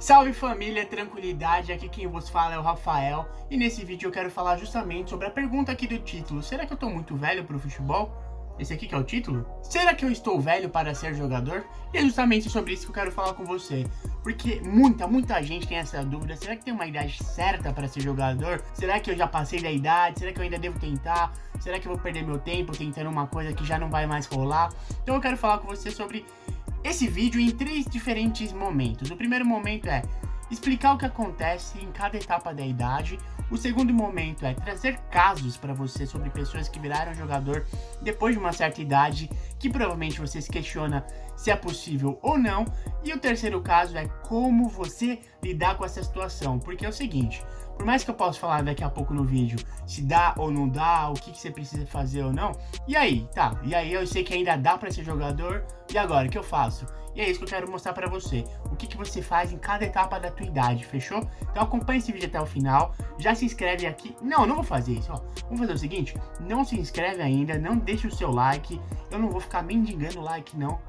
Salve família, tranquilidade, aqui quem vos fala é o Rafael e nesse vídeo eu quero falar justamente sobre a pergunta aqui do título: será que eu tô muito velho pro futebol? Esse aqui que é o título? Será que eu estou velho para ser jogador? E é justamente sobre isso que eu quero falar com você, porque muita gente tem essa dúvida: será que tem uma idade certa para ser jogador? Será que eu já passei da idade? Será que eu ainda devo tentar? Será que eu vou perder meu tempo tentando uma coisa que já não vai mais rolar? Então eu quero falar com você sobre esse vídeo em 3 diferentes momentos. O primeiro momento é explicar o que acontece em cada etapa da idade. O segundo momento é trazer casos para você sobre pessoas que viraram jogador depois de uma certa idade, que provavelmente você se questiona se é possível ou não. E o terceiro caso é como você lidar com essa situação, porque é o seguinte: por mais que eu possa falar daqui a pouco no vídeo se dá ou não dá, o que você precisa fazer ou não, e aí, tá? E aí eu sei que ainda dá pra ser jogador, e agora, o que eu faço? E é isso que eu quero mostrar pra você, o que você faz em cada etapa da tua idade, fechou? Então acompanha esse vídeo até o final, já se inscreve aqui. Não vou fazer isso, ó. Vamos fazer o seguinte: não se inscreve ainda, não deixa o seu like, eu não vou ficar mendigando like não,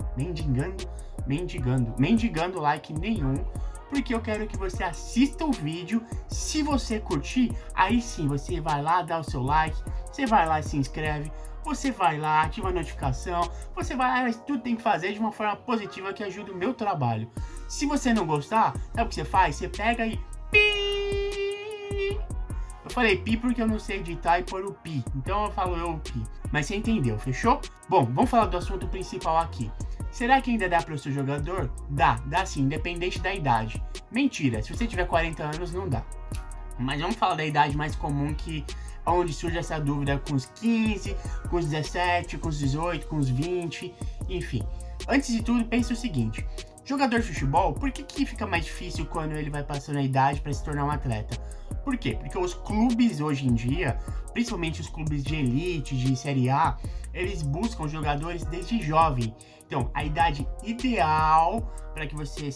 mendigando like nenhum, porque eu quero que você assista o vídeo. Se você curtir, aí sim você vai lá, dá o seu like, você vai lá e se inscreve, você vai lá, ativa a notificação, você vai lá, tudo tem que fazer de uma forma positiva que ajuda o meu trabalho. Se você não gostar, sabe o que você faz? Você pega e pi. Eu falei pi porque eu não sei editar e pôr o pi, então eu falo eu pi, mas você entendeu, fechou? Bom, vamos falar do assunto principal aqui. Será que ainda dá para eu ser jogador? Dá sim, independente da idade. Mentira, se você tiver 40 anos não dá. Mas vamos falar da idade mais comum, que é onde surge essa dúvida, com os 15, com os 17, com os 18, com os 20, enfim. Antes de tudo, pense o seguinte: jogador de futebol, por que fica mais difícil quando ele vai passando a idade para se tornar um atleta? Por quê? Porque os clubes hoje em dia, principalmente os clubes de elite, de Série A, eles buscam jogadores desde jovem. Então, a idade ideal para que você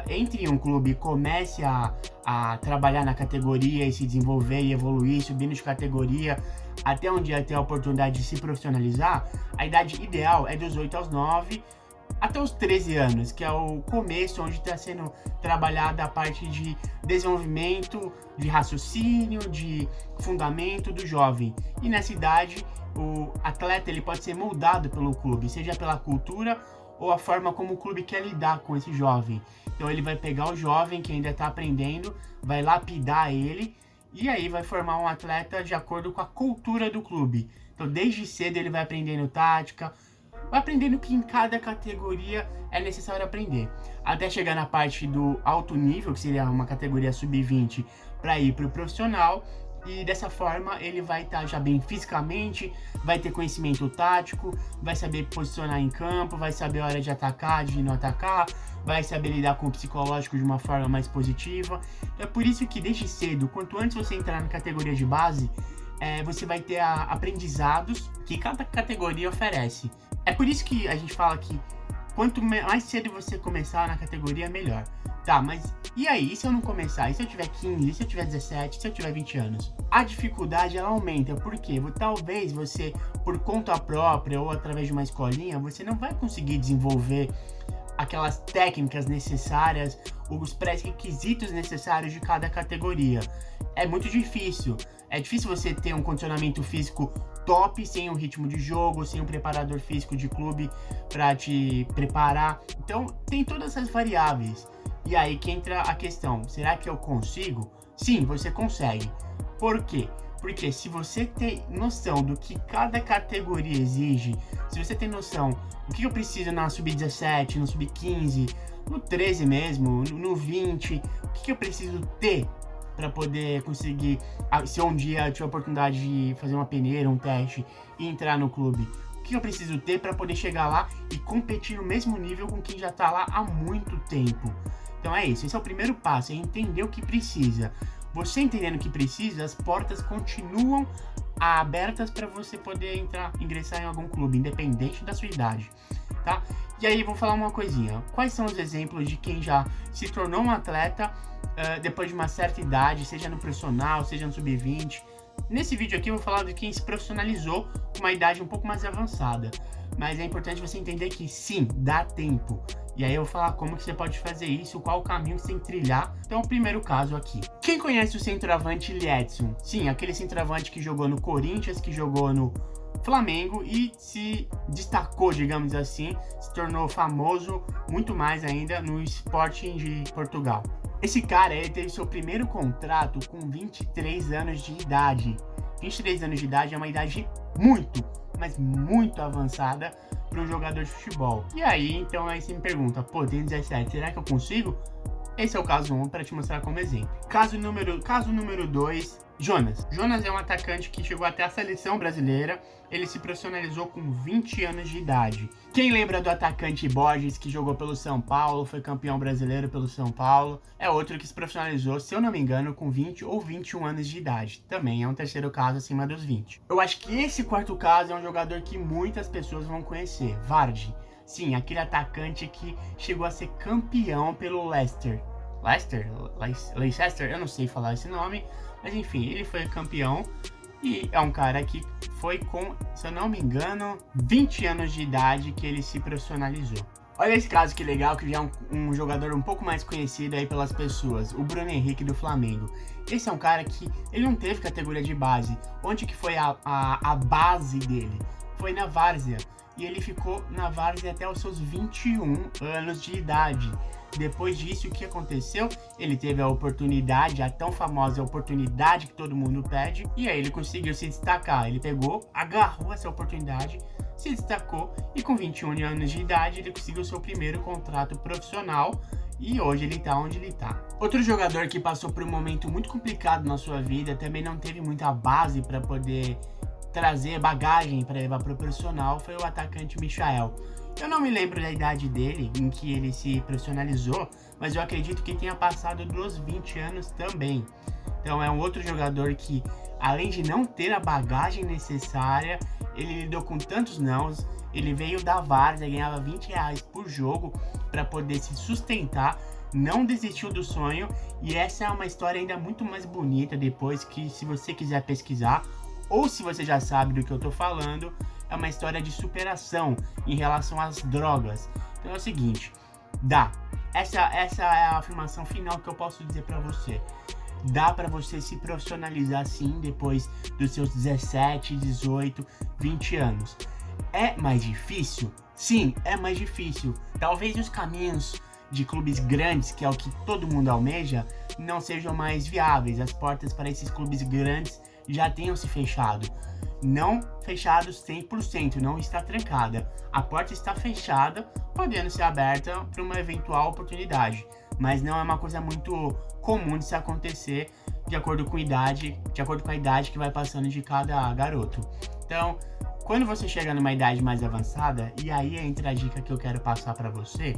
entre em um clube e comece a trabalhar na categoria e se desenvolver e evoluir, subindo de categoria até um dia ter a oportunidade de se profissionalizar, a idade ideal é dos 8 aos 9, até os 13 anos, que é o começo onde está sendo trabalhada a parte de desenvolvimento, de raciocínio, de fundamento do jovem. E nessa idade, o atleta ele pode ser moldado pelo clube, seja pela cultura ou a forma como o clube quer lidar com esse jovem. Então ele vai pegar o jovem que ainda está aprendendo, vai lapidar ele, e aí vai formar um atleta de acordo com a cultura do clube. Então desde cedo ele vai aprendendo tática, vai aprendendo que em cada categoria é necessário aprender, até chegar na parte do alto nível, que seria uma categoria sub-20, para ir para o profissional. E dessa forma ele vai estar já bem fisicamente, vai ter conhecimento tático, vai saber posicionar em campo, vai saber a hora de atacar, de não atacar, vai saber lidar com o psicológico de uma forma mais positiva. Então é por isso que desde cedo, quanto antes você entrar na categoria de base, você vai ter aprendizados que cada categoria oferece. É por isso que a gente fala que quanto mais cedo você começar na categoria, melhor. Tá, mas e aí? E se eu não começar? E se eu tiver 15? E se eu tiver 17? E se eu tiver 20 anos? A dificuldade, ela aumenta. Por quê? Talvez você, por conta própria ou através de uma escolinha, você não vai conseguir desenvolver aquelas técnicas necessárias, os pré-requisitos necessários de cada categoria. É muito difícil. É difícil você ter um condicionamento físico top sem um ritmo de jogo, sem um preparador físico de clube para te preparar. Então, tem todas essas variáveis. E aí que entra a questão: será que eu consigo? Sim, você consegue. Por quê? Porque se você tem noção do que cada categoria exige, se você tem noção do que eu preciso na sub-17, no sub-15, no 13 mesmo, no 20, o que eu preciso ter para poder conseguir, se um dia eu tiver a oportunidade de fazer uma peneira, um teste e entrar no clube, o que eu preciso ter para poder chegar lá e competir no mesmo nível com quem já está lá há muito tempo. Então é isso, esse é o primeiro passo, é entender o que precisa. Você entendendo o que precisa, as portas continuam abertas para você poder ingressar em algum clube, independente da sua idade, tá? E aí vou falar uma coisinha: quais são os exemplos de quem já se tornou um atleta depois de uma certa idade, seja no profissional, seja no sub-20? Nesse vídeo aqui eu vou falar de quem se profissionalizou com uma idade um pouco mais avançada, mas é importante você entender que sim, dá tempo. E aí eu vou falar como que você pode fazer isso, qual o caminho que você tem que trilhar. Então, o primeiro caso aqui. Quem conhece o centroavante Liedson? Sim, aquele centroavante que jogou no Corinthians, que jogou no Flamengo e se destacou, digamos assim, se tornou famoso muito mais ainda no Sporting de Portugal. Esse cara, ele teve seu primeiro contrato com 23 anos de idade. 23 anos de idade é uma idade muito, mas muito avançada para um jogador de futebol. E aí, então, aí você me pergunta, pô, tem 17, será que eu consigo? Esse é o caso 1 para te mostrar como exemplo. Caso número 2, Jonas. Jonas é um atacante que chegou até a seleção brasileira. Ele se profissionalizou com 20 anos de idade. Quem lembra do atacante Borges, que jogou pelo São Paulo, foi campeão brasileiro pelo São Paulo? É outro que se profissionalizou, se eu não me engano, com 20 ou 21 anos de idade. Também é um terceiro caso acima dos 20. Eu acho que esse quarto caso é um jogador que muitas pessoas vão conhecer. Vardy. Sim, aquele atacante que chegou a ser campeão pelo Leicester. Leicester? Eu não sei falar esse nome, mas enfim, ele foi campeão e é um cara que foi com, se eu não me engano, 20 anos de idade que ele se profissionalizou. Olha esse caso que legal, que já é um jogador um pouco mais conhecido aí pelas pessoas, o Bruno Henrique do Flamengo. Esse é um cara que ele não teve categoria de base. Onde que foi a base dele? Foi na Várzea. E ele ficou na Várzea até os seus 21 anos de idade. Depois disso, o que aconteceu? Ele teve a oportunidade, a tão famosa oportunidade que todo mundo pede, e aí ele conseguiu se destacar. Ele pegou, agarrou essa oportunidade, se destacou, e com 21 anos de idade ele conseguiu seu primeiro contrato profissional, e hoje ele tá onde ele tá. Outro jogador que passou por um momento muito complicado na sua vida, também não teve muita base para poder trazer bagagem para levar pro profissional, foi o atacante Michael. Eu não me lembro da idade dele, em que ele se profissionalizou, mas eu acredito que tenha passado dos 20 anos também. Então é um outro jogador que, além de não ter a bagagem necessária, ele lidou com tantos nãos, ele veio da Várzea, ganhava R$20 por jogo para poder se sustentar, não desistiu do sonho, e essa é uma história ainda muito mais bonita depois, que se você quiser pesquisar, ou se você já sabe do que eu tô falando, é uma história de superação em relação às drogas. Então é o seguinte, essa é a afirmação final que eu posso dizer pra você. Dá pra você se profissionalizar sim depois dos seus 17, 18, 20 anos. É mais difícil? Sim, é mais difícil. Talvez os caminhos de clubes grandes, que é o que todo mundo almeja, não sejam mais viáveis. As portas para esses clubes grandes já tenham se fechado. Não fechado 100%, não está trancada. A porta está fechada, podendo ser aberta para uma eventual oportunidade. Mas não é uma coisa muito comum de se acontecer de acordo com a idade que vai passando de cada garoto. Então, quando você chega numa idade mais avançada, e aí entra a dica que eu quero passar para você,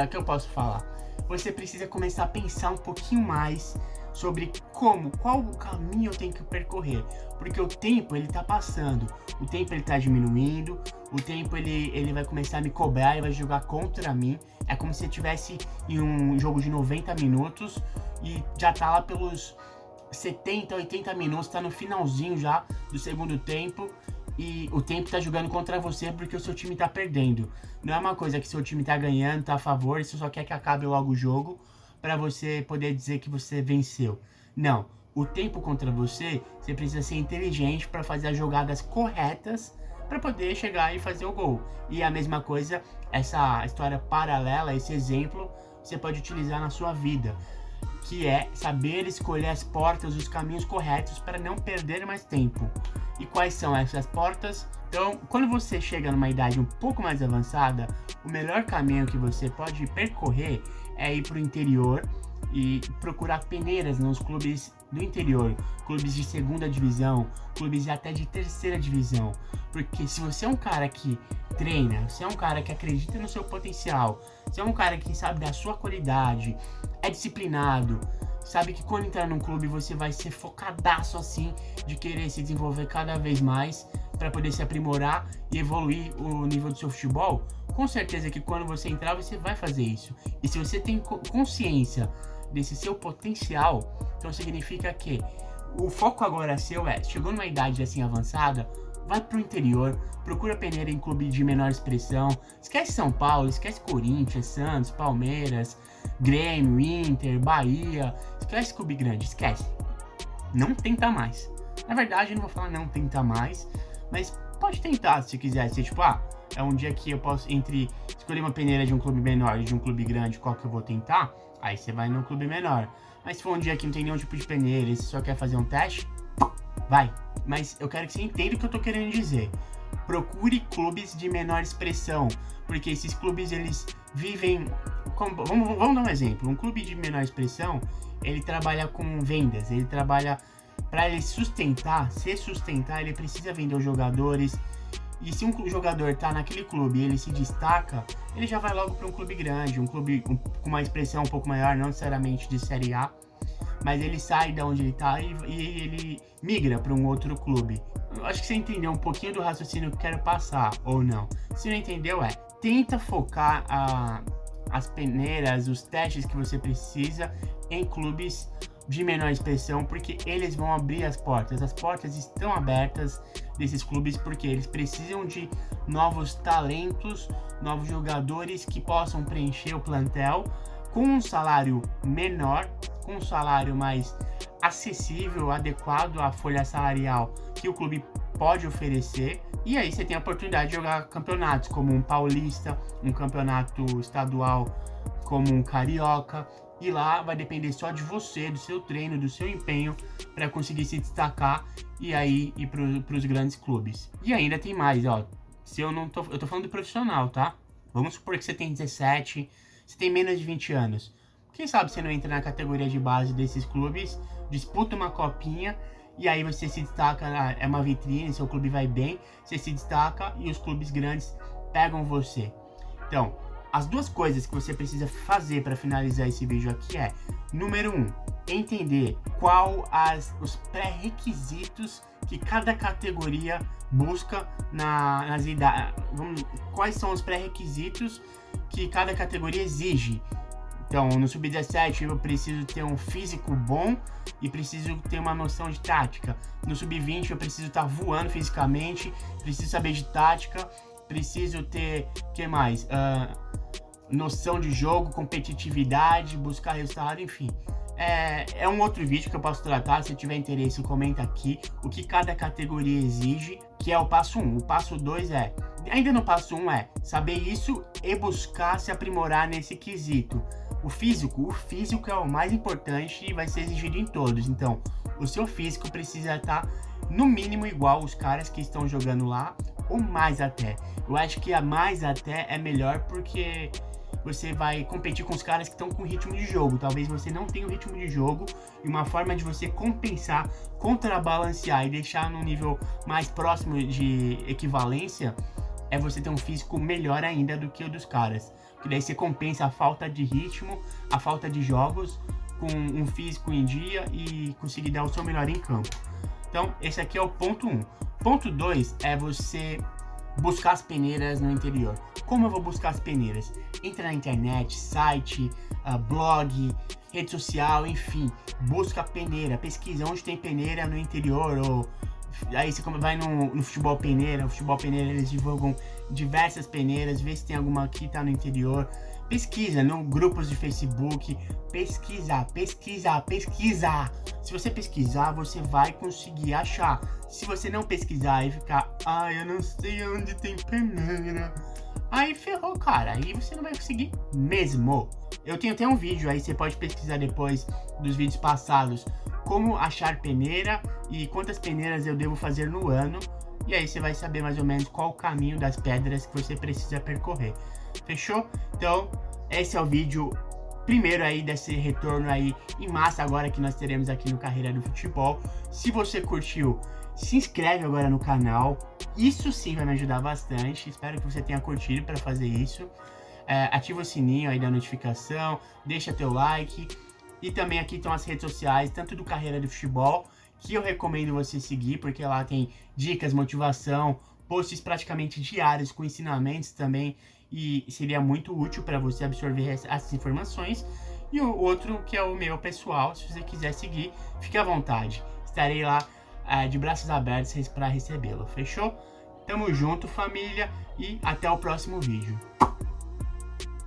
que eu posso falar. Você precisa começar a pensar um pouquinho mais sobre qual o caminho eu tenho que percorrer, porque o tempo ele tá passando, o tempo ele tá diminuindo, o tempo ele vai começar a me cobrar e vai jogar contra mim. É como se eu estivesse em um jogo de 90 minutos e já tá lá pelos 70, 80 minutos, tá no finalzinho já do segundo tempo, e o tempo tá jogando contra você porque o seu time tá perdendo. Não é uma coisa que seu time tá ganhando, tá a favor, e você só quer que acabe logo o jogo para você poder dizer que você venceu. Não, o tempo contra você precisa ser inteligente para fazer as jogadas corretas para poder chegar e fazer o gol. E a mesma coisa, essa história paralela, esse exemplo, você pode utilizar na sua vida, que é saber escolher as portas, os caminhos corretos para não perder mais tempo. E quais são essas portas? Então, quando você chega numa idade um pouco mais avançada, o melhor caminho que você pode percorrer é ir para o interior e procurar peneiras nos clubes do interior, clubes de segunda divisão, clubes até de terceira divisão. Porque se você é um cara que treina, você é um cara que acredita no seu potencial, você é um cara que sabe da sua qualidade, é disciplinado, sabe que quando entrar num clube você vai ser focadaço assim, de querer se desenvolver cada vez mais para poder se aprimorar e evoluir o nível do seu futebol, com certeza que quando você entrar você vai fazer isso. E se você tem consciência desse seu potencial, então significa que o foco agora seu chegou numa idade assim avançada, vai pro interior, procura peneira em clube de menor expressão, esquece São Paulo, esquece Corinthians, Santos, Palmeiras, Grêmio, Inter, Bahia, esquece clube grande, esquece. Não tenta mais. Na verdade, eu não vou falar não tenta mais, mas pode tentar se quiser. Se tipo, é um dia que eu posso escolher uma peneira de um clube menor e de um clube grande, qual que eu vou tentar, aí você vai no clube menor. Mas se for um dia que não tem nenhum tipo de peneira e você só quer fazer um teste, vai. Mas eu quero que você entenda o que eu tô querendo dizer. Procure clubes de menor expressão, porque esses clubes, eles vivem... Vamos dar um exemplo. Um clube de menor expressão, ele trabalha com vendas, ele trabalha... Para ele se sustentar, ele precisa vender os jogadores. E se um jogador tá naquele clube e ele se destaca, ele já vai logo para um clube grande, um clube com uma expressão um pouco maior, não necessariamente de Série A, mas ele sai de onde ele tá e ele migra para um outro clube. Eu acho que você entendeu um pouquinho do raciocínio que eu quero passar, ou não. Se não entendeu, tenta focar as peneiras, os testes que você precisa em clubes de menor expressão, porque eles vão abrir as portas. As portas estão abertas desses clubes porque eles precisam de novos talentos, novos jogadores que possam preencher o plantel com um salário menor, com um salário mais acessível, adequado à folha salarial que o clube pode oferecer. E aí você tem a oportunidade de jogar campeonatos como um paulista, um campeonato estadual como um carioca. E lá vai depender só de você, do seu treino, do seu empenho para conseguir se destacar e aí ir para os grandes clubes. E ainda tem mais, eu tô falando do profissional, tá? Vamos supor que você tem 17, você tem menos de 20 anos. Quem sabe você não entra na categoria de base desses clubes, disputa uma copinha e aí você se destaca, é uma vitrine, seu clube vai bem, você se destaca e os clubes grandes pegam você. Então, as duas coisas que você precisa fazer para finalizar esse vídeo aqui número 1, entender os pré-requisitos que cada categoria busca nas idades. Quais são os pré-requisitos que cada categoria exige. Então, no Sub-17 eu preciso ter um físico bom e preciso ter uma noção de tática. No Sub-20 eu preciso estar voando fisicamente, preciso saber de tática, preciso ter, que mais? Noção de jogo, competitividade, buscar resultado, enfim. É um outro vídeo que eu posso tratar. Se tiver interesse, comenta aqui o que cada categoria exige, que é o passo 1. O passo 2 ainda no passo 1 saber isso e buscar se aprimorar nesse quesito. O físico é o mais importante e vai ser exigido em todos. Então, o seu físico precisa estar no mínimo igual os caras que estão jogando lá, ou mais até. Eu acho que a mais até é melhor porque você vai competir com os caras que estão com ritmo de jogo. Talvez você não tenha o ritmo de jogo e uma forma de você compensar, contrabalancear e deixar num nível mais próximo de equivalência é você ter um físico melhor ainda do que o dos caras. Que daí você compensa a falta de ritmo, a falta de jogos com um físico em dia e conseguir dar o seu melhor em campo. Então, esse aqui é o ponto 1. Ponto 2 é você buscar as peneiras no interior. Como eu vou buscar as peneiras? Entra na internet, site, blog, rede social, enfim. Busca a peneira, pesquisa onde tem peneira no interior. Ou aí você vai no Futebol Peneira. No Futebol Peneira eles divulgam diversas peneiras, vê se tem alguma que tá no interior. Pesquisa no grupos de Facebook, pesquisa. Se você pesquisar, você vai conseguir achar. Se você não pesquisar e ficar, eu não sei onde tem peneira, aí ferrou, cara, aí você não vai conseguir mesmo. Eu tenho até um vídeo aí, você pode pesquisar depois dos vídeos passados, como achar peneira e quantas peneiras eu devo fazer no ano. E aí você vai saber mais ou menos qual o caminho das pedras que você precisa percorrer. Fechou? Então, esse é o vídeo primeiro aí desse retorno aí em massa agora que nós teremos aqui no Carreira do Futebol. Se você curtiu, se inscreve agora no canal. Isso sim vai me ajudar bastante. Espero que você tenha curtido para fazer isso. Ativa o sininho aí da notificação, deixa teu like. E também aqui estão as redes sociais, tanto do Carreira do Futebol, que eu recomendo você seguir, porque lá tem dicas, motivação, posts praticamente diários com ensinamentos também, e seria muito útil para você absorver essas informações. E o outro, que é o meu pessoal, se você quiser seguir, fique à vontade. Estarei lá de braços abertos para recebê-lo, fechou? Tamo junto, família, e até o próximo vídeo.